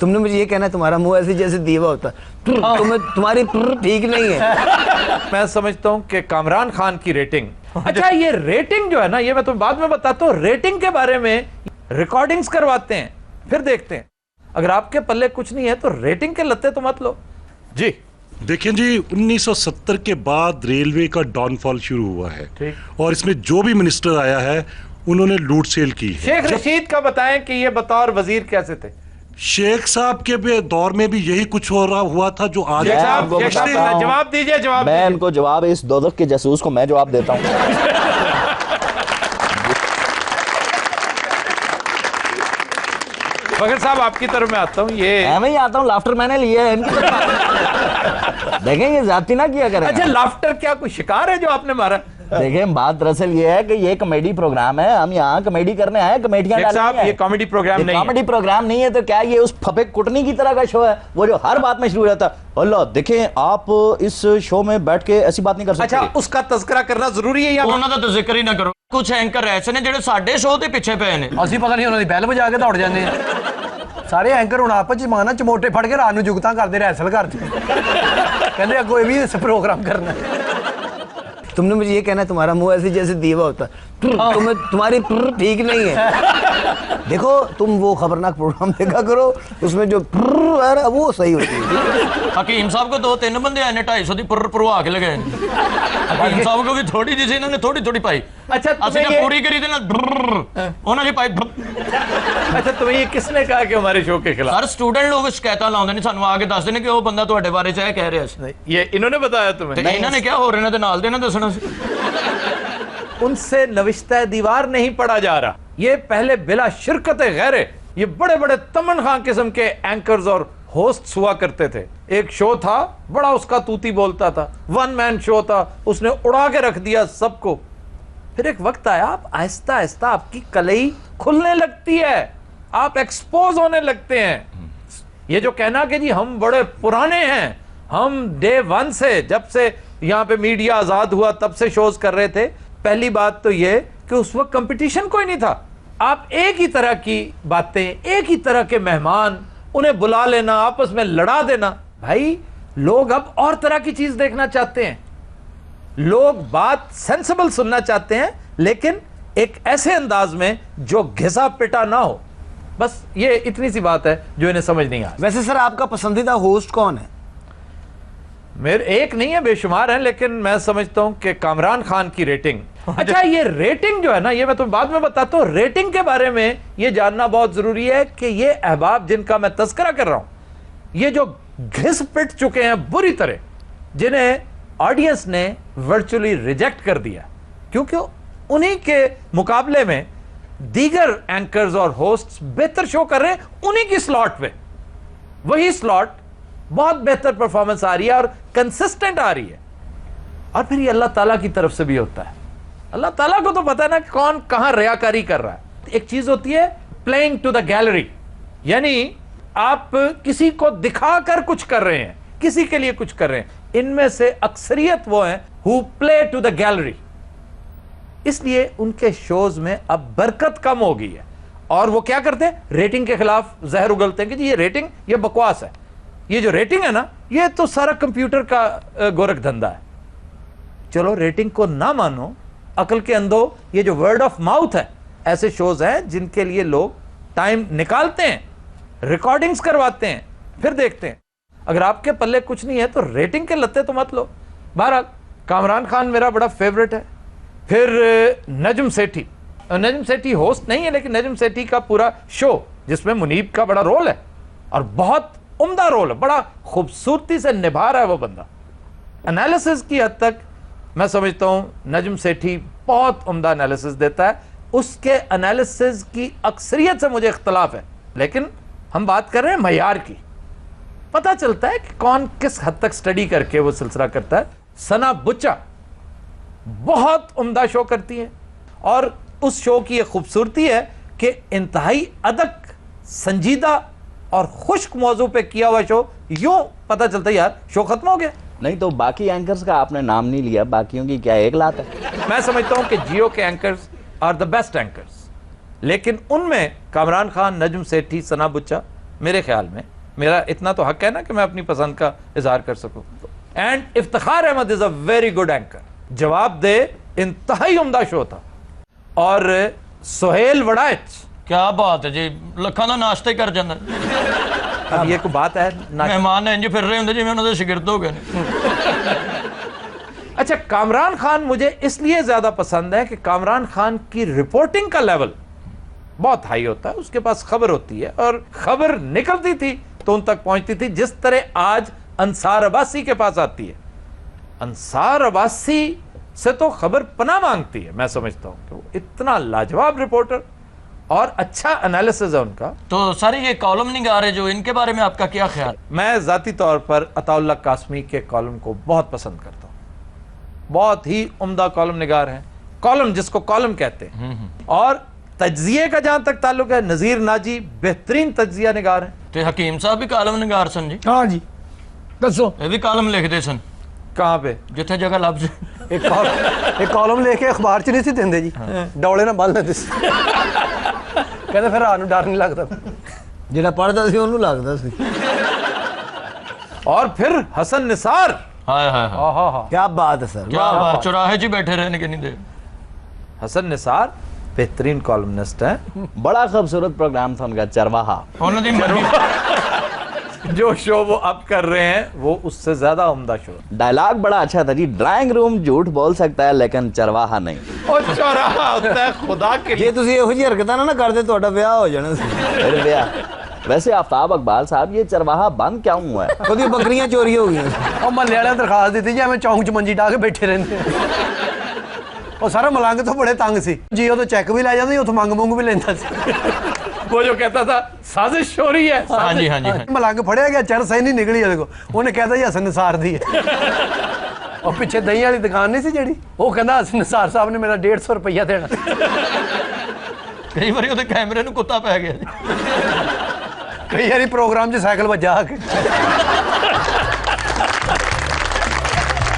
तुमने मुझे ये कहना है तुम्हारा मुंह ऐसे जैसे दीवा होता तुम्हारी ठीक नहीं है। मैं समझता हूं कि कामरान खान की रेटिंग, अच्छा ये रेटिंग जो है ना, ये मैं तुम्हें बाद में बताता हूं। रेटिंग के बारे में रिकॉर्डिंग्स करवाते हैं, फिर देखते हैं। अगर आपके पल्ले कुछ नहीं है तो रेटिंग के लत्ते तो मत लो जी। देखिए जी, 1970 के बाद रेलवे का डाउनफॉल शुरू हुआ है और इसमें जो भी मिनिस्टर आया है उन्होंने लूट सेल की है। शेख रशीद का बताएं कि ये बतौर वजीर कैसे थे। शेख साहब के दौर में भी यही कुछ हो रहा हुआ था जो आज। जवाब दीजिए, जवाब। मैं इनको जवाब, इस दोज़ख के जासूस को मैं जवाब देता हूँ। फखर साहब आपकी तरफ मैं आता हूँ। ये मैं ही आता हूँ, लाफ्टर मैंने लिया है इनकी तरफ। देखें ये ज्यादती ना किया करें। अच्छा लाफ्टर क्या कोई शिकार है जो आपने मारा? देखें बात दरअसल ये है कि ये कॉमेडी प्रोग्राम है, हम यहाँ कॉमेडी करने आए, कॉमेडियां साहब ये कॉमेडी प्रोग्राम नहीं है। कॉमेडी प्रोग्राम नहीं है तो क्या ये उस फपे कुटनी की तरह का शो है वो जो हर बात में शुरू हो जाता है? अल्लाह देखें आप इस शो में बैठ के ऐसी बात नहीं कर सकते। अच्छा उसका तज़किरा करना जरूरी है या उन्होंने तो जिक्र ही ना करो। कुछ एंकर ऐसे ने ਜਿਹੜੇ ਸਾਡੇ ਸ਼ੋਅ ਦੇ ਪਿੱਛੇ ਪਏ ਨੇ, ਅਸੀਂ ਪਤਾ ਨਹੀਂ ਉਹਨਾਂ ਦੀ ਬੈਲ ਵਜਾ ਕੇ ਦੌੜ ਜਾਂਦੇ ਆ। ਸਾਰੇ ਐਂਕਰ ਹੁਣ ਆਪਸ ਚ ਮਾਨਾ ਚਮੋਟੇ ਫੜ ਕੇ ਰਾਤ ਨੂੰ ਜੁਗਤਾਂ ਕਰਦੇ ਰੈਸਲ ਘਰ ਚ, ਕਹਿੰਦੇ ਅੱਗੋਂ ਇਹ ਵੀ ਪ੍ਰੋਗਰਾਮ करना। तुमने मुझे ये कहना है तुम्हारा मुंह ऐसे जैसे दीवा होता तुम्हारी ठीक नहीं है। देखो तुम वो खबरनाक प्रोग्राम देखा करो, उसमें जो वो सही होती है। हकीम साहब को 2-3 बंदे आए ने 250 की पुरवा के लगाए। हकीम साहब को भी थोड़ी जिसे इन्होंने थोड़ी थोड़ी पाई। अच्छा असि ने पूरी करी देना उन्होंने पाई। अच्छा तुम्हें ये किसने कहा कि हमारे शो के खिलाफ? सर स्टूडेंट लोग शिकायत लाते ने सानू आके दसदे ने कि वो बंदा ਤੁਹਾਡੇ बारे च कह रहा है। ये इन्होंने बताया तुम्हें? इन्होंने क्या हो रहे ने नाल देना दसना। उनसे नविश्ता दीवार नहीं पढ़ा जा रहा। ये पहले बिला शिरकत गैरे ये बड़े बड़े तमन खां किस्म के एंकर्स और होस्ट्स हुआ करते थे। एक शो था बड़ा, उसका तूती बोलता था, वन मैन शो था, उसने उड़ा के रख दिया सबको। फिर एक वक्त आया, आप आहिस्ता आहिस्ता आपकी कलई खुलने लगती है, आप एक्सपोज होने लगते हैं। ये जो कहना कि जी हम बड़े पुराने हैं, हम डे 1 से, जब से यहाँ पे मीडिया आजाद हुआ तब से शोज कर रहे थे। पहली बात तो ये कि उस वक्त कंपटीशन कोई नहीं था। आप एक ही तरह की बातें, एक ही तरह के मेहमान, उन्हें बुला लेना, आपस में लड़ा देना। भाई लोग अब और तरह की चीज देखना चाहते हैं, लोग बात सेंसिबल सुनना चाहते हैं, लेकिन एक ऐसे अंदाज में जो घिसा पिटा ना हो। बस ये इतनी सी बात है जो इन्हें समझ नहीं आ। वैसे सर आपका पसंदीदा होस्ट कौन है? मेरे एक नहीं है, बेशुमार हैं, लेकिन मैं समझता हूं कि कामरान खान की रेटिंग। अच्छा ये रेटिंग जो है ना, ये मैं तुम्हें बाद में बताता हूं। रेटिंग के बारे में ये जानना बहुत जरूरी है कि ये अहबाब जिनका मैं तस्करा कर रहा हूं, ये जो घिस पिट चुके हैं बुरी तरह, जिन्हें ऑडियंस ने वर्चुअली रिजेक्ट कर दिया, क्योंकि उन्हीं के मुकाबले में दीगर एंकर्स और होस्ट्स बेहतर शो कर रहे हैं उन्हीं की स्लॉट पे। वही स्लॉट बहुत बेहतर परफॉर्मेंस आ रही है और कंसिस्टेंट आ रही है। और फिर ये अल्लाह ताला की तरफ से भी होता है। अल्लाह ताला को तो पता है ना कौन कहां रियाकारी कर रहा है। एक चीज होती है प्लेइंग टू द गैलरी, यानी आप किसी को दिखाकर कुछ कर रहे हैं, किसी के लिए कुछ कर रहे हैं। इनमें से अक्सरियत वो हैं who play to the gallery, इसलिए उनके शोज में अब बरकत कम हो गई है। और वो क्या करते हैं, रेटिंग के खिलाफ जहर उगलते हैं कि जी ये रेटिंग ये बकवास है। ये जो रेटिंग है ना, ये तो सारा कंप्यूटर का गोरख धंधा है। चलो रेटिंग को ना मानो, अकल के अंधो, ये जो वर्ड ऑफ माउथ है, ऐसे शोज हैं जिनके लिए लोग टाइम निकालते हैं, रिकॉर्डिंग्स करवाते हैं, फिर देखते हैं। अगर आपके पल्ले कुछ नहीं है तो रेटिंग के लत्ते तो मत लो। बहरहाल कामरान खान मेरा बड़ा फेवरेट है। फिर नजम सेठी, नजम सेठी होस्ट नहीं है, लेकिन नजम सेठी का पूरा शो जिसमें मुनीब का बड़ा रोल है और बहुत उम्दा रोल है, बड़ा खूबसूरती से निभा रहा है वो बंदा। एनालिसिस की हद तक मैं समझता हूं नजम सेठी बहुत उम्दा एनालिसिस देता है। उसके एनालिसिस की अक्सरियत से मुझे इख्तलाफ है, लेकिन हम बात कर रहे हैं मयार की। पता चलता है कि कौन किस हद तक स्टडी करके वो सिलसिला करता है। सना बुच्चा बहुत उम्दा शो करती है और उस शो की ये खूबसूरती है कि इंतहाई अदक, संजीदा और खुश्क मौजू पे किया हुआ शो, यूं पता चलता है यार शो खत्म हो गया। नहीं तो बाकी एंकर्स का आपने नाम नहीं लिया, बाकियों की क्या एक लात है? मैं समझता हूं कि जियो के anchors are the best anchors, लेकिन उनमें कामरान खान, नजम सेठी, सना बुच्चा मेरे ख्याल में, मेरा इतना तो हक है ना कि मैं अपनी पसंद का इजहार कर सकूं। And Iftikhar Ahmed is a very good anchor, जवाब दे इंतहाई उम्दा शो था। और सोहेल वड़ाइच, क्या बात है जी, ਲੱਖਾਂ ਦਾ नाश्ता ही कर जाता। अब ये कोई बात है ना। मेहमान इंज फिर रहे होंगे जिवें उन्होंने शिगिर्द हो गए। अच्छा, कामरान खान मुझे इसलिए ज्यादा पसंद है कि कामरान खान की रिपोर्टिंग का लेवल बहुत हाई होता है, उसके पास खबर होती है और खबर निकलती थी तो उन तक पहुंचती थी, जिस तरह आज अंसार अब्बासी के पास आती है। अंसार अब्बासी से तो खबर पनाह मांगती है। मैं समझता हूं कि वो इतना लाजवाब रिपोर्टर और अच्छा एनालिसिस है उनका। तो सर ये कॉलम निगार है जो, इनके बारे में आपका क्या ख्याल? मैं जाती तौर पर अताउल्लाह कासमी के कॉलम को बहुत पसंद करता हूं, बहुत ही उम्दा कॉलम निगार हैं, कॉलम जिसको कॉलम कहते हैं। और तज्जिए का जहां तक ताल्लुक है, नजीर नाजी बेहतरीन तज्जिया निगार हैं। तो हकीम साहब भी कॉलम निगार सन जी? हाँ जी, दसो। ये भी कॉलम लिखते सन? कहां पे? जिथे जगह लभ से। एक कॉलम लेके अखबार च नहीं सी देंदे जी, डौले ना बल लेंदे सी। कहते फिर रात नूं डर नहीं लगता, जेड़ा पढ़दा सी ओनू लगदा सी। और फिर हसन निसार, हाय हाय हाय, क्या बात है सर, क्या बात, चौराहे च ही बैठे रहने के नहीं दे। हसन निसार बेहतरीन कॉलमनिस्ट है। बड़ा खूबसूरत प्रोग्राम था उनका, चरवाहा। उन्होंने दी मर्जी। जो शो वो अब कर रहे हैं वो उससे ज्यादा उम्दा शो। डायलॉग बड़ा अच्छा था जी, ड्राइंग रूम झूठ बोल सकता है लेकिन चरवाहा नहीं। और चौराहा होता है खुदा के लिए। ਜੇ ਤੁਸੀਂ ਇਹੋ ਜਿਹੀ ਹਰਕਤਾਂ ਨਾ ਕਰਦੇ ਤੁਹਾਡਾ ਵਿਆਹ ਹੋ ਜਾਣਾ ਸੀ। फिर भैया वैसे आफ्ताब इकबाल साहब, ये चरवाहा बंद क्या हुआ है? ਉਹਦੀ ਬੱਕਰੀਆਂ ਚੋਰੀ ਹੋ ਗਈਆਂ ਸੀ। ਉਹ ਮਹੱਲੇ ਵਾਲਿਆਂ ਦਰਖਾਸਤ ਦਿੱਤੀ ਜੀ ਐਵੇਂ ਚੌਂਕ 'ਚ ਮੰਜੀ ਢਾ ਕੇ ਬੈਠੇ ਰਹਿੰਦੇ ਉਹ ਸਾਰਾ ਮਲੰਗ ਤੋਂ ਬੜੇ ਤੰਗ ਸੀ ਜੀ, ਉਹ ਤੋਂ ਚੈੱਕ ਵੀ ਲੈ ਜਾਂਦੇ, ਉੱਥੋਂ ਮੰਗ ਮੁੰਗ ਵੀ ਲੈਂਦਾ ਸੀ। वो जो कहता था साजिश हो रही है। हाँ जी हाँ जी। ਮਲੰਗ ਫੜਿਆ ਗਿਆ, ਚਰ ਸਹੀ ਨਹੀਂ ਨਿਕਲੀ ਉਹਦੇ ਕੋਲ, ਉਹਨੇ ਕਹਿਤਾ ਜੀ ਹਸਨ ਨਿਸਾਰ ਦੀ ਹੈ। ਉਹ ਪਿੱਛੇ ਦਹੀਂ ਵਾਲੀ ਦੁਕਾਨ ਨਹੀਂ ਸੀ ਜਿਹੜੀ, ਉਹ ਕਹਿੰਦਾ ਹਸਨ ਨਿਸਾਰ ਸਾਹਿਬ ਨੇ ਮੇਰਾ 150 ਰੁਪਈਆ ਦੇਣਾ। ਕਈ ਵਾਰੀ ਉਹਦੇ ਕੈਮਰੇ ਨੂੰ ਕੁੱਤਾ ਪੈ ਗਿਆ ਜੀ। ਕਈ ਵਾਰੀ ਪ੍ਰੋਗਰਾਮ 'ਚ ਸਾਈਕਲ ਵੱਜਾ ਆ ਕੇ।